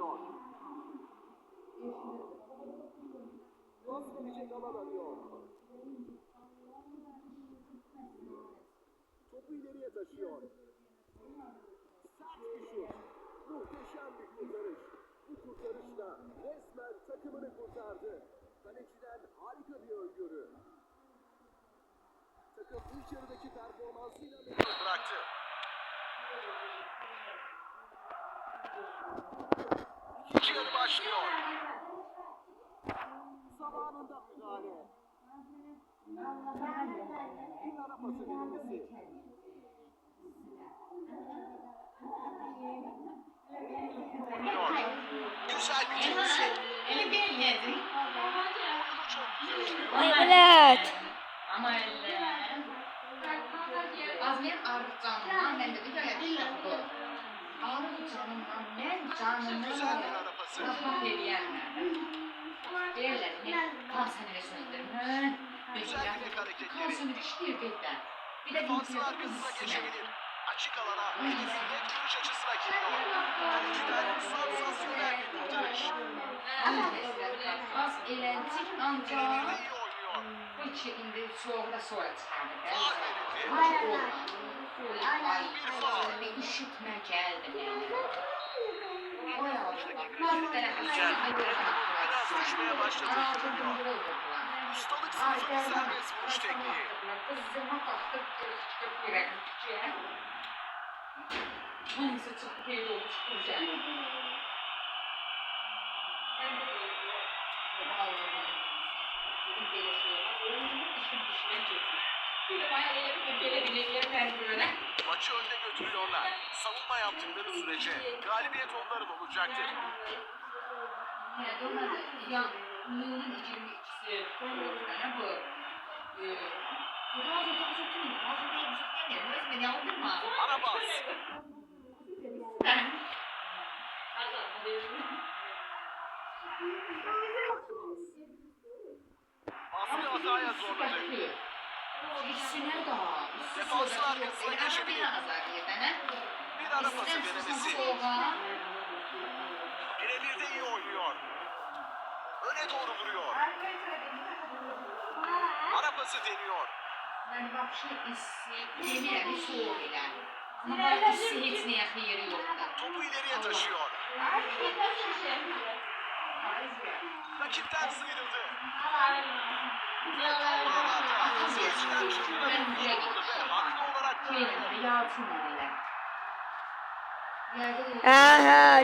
kullanıyor. Pas verecek alan arıyor. Topu ileriye taşıyor. Sert bir şut. Muhteşem bir kurtarış. Bu kurtarışla resmen takımını kurtardı. Kaleciden harika bir öngörü. Takım ilk yarıdaki performansıyla bıraktı. İkinci yarı başlıyor. Zamanında müdahale. Bir ara pası verilmesi. Güzel bir çizgi. Evet. Ama Azmiyyət arıq canından, mən də bir dəqiqə bu. Arıq canından, mən canımdan rahat eləyənlərdən. Deyirlər, tansiyonu söndürmün, tansiyonu işləyir geddən. Bir də Defansın arkasına geçebilir. Açık alana Deniz'in net görüş açısına giriyor. Kaleciden sansasyonel bir kurtarış. Az eləcək ancaq Birebir de iyi oynuyor. bu iki indi soğuqda sonra çıxardı. Bir üşütmə gəldi yəni. Biraz düşmeye başladı. Ustalık sınıfı serbest vuruş tekniği. Qızıma baxdı, Hangisi çıxdı, qeyd olmuş, güzel. Maçı önde götürüyorlar. Savunma yaptıkları sürece galibiyet onların olacaktır. Yılın 22'si bu. Arabas. Baskı hataya zorladı. İkisine daha. Defansın arkasına geçebilir. Bir ara pası denemesi. Birebir de iyi oynuyor. Öne doğru vuruyor. Ara pası deniyor. Ben вообще istemiyorum soğuk ile. Ama ben hiç neye xeyri yoktu. Topu ileriye taşıyor. Rakipten sıyrıldı. Ve toplarlarda seyirciden çılgına bir kuş olmalı ve haklı olarak da. Aha.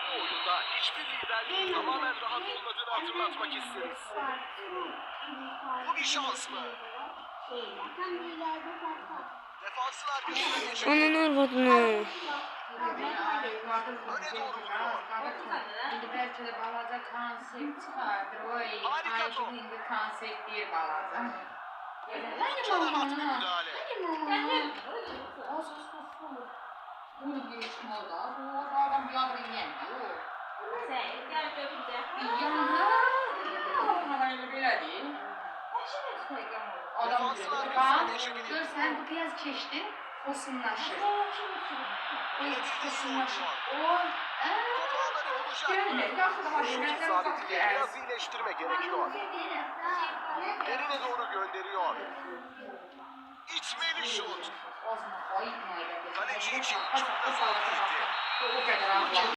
Bu oyunda hiçbir liderliğin tamamen rahat olmadığını hatırlatmak isteriz. Bu bir şans mı? Defansın arkasına geçebilir. Onun ortasına. Öne doğru vuruyor. İndi belki de balaca konsept çıkardır. Oy, Harika top. Aygül indi konsept değil balaca. Oldukça rahat bir müdahale. Bunu girişim oldu. Bu adam bir adam yenmiyor. Ama öyle böyle değil. Adam gör sen bu biraz keçti, fosunlaşır. Fosunlaşır. Top ağları olacak mı? Şut isabetini biraz iyileştirme gerekiyor. Derine doğru gönderiyor. İtmeli şut. Kaleci için çok da zor gitti.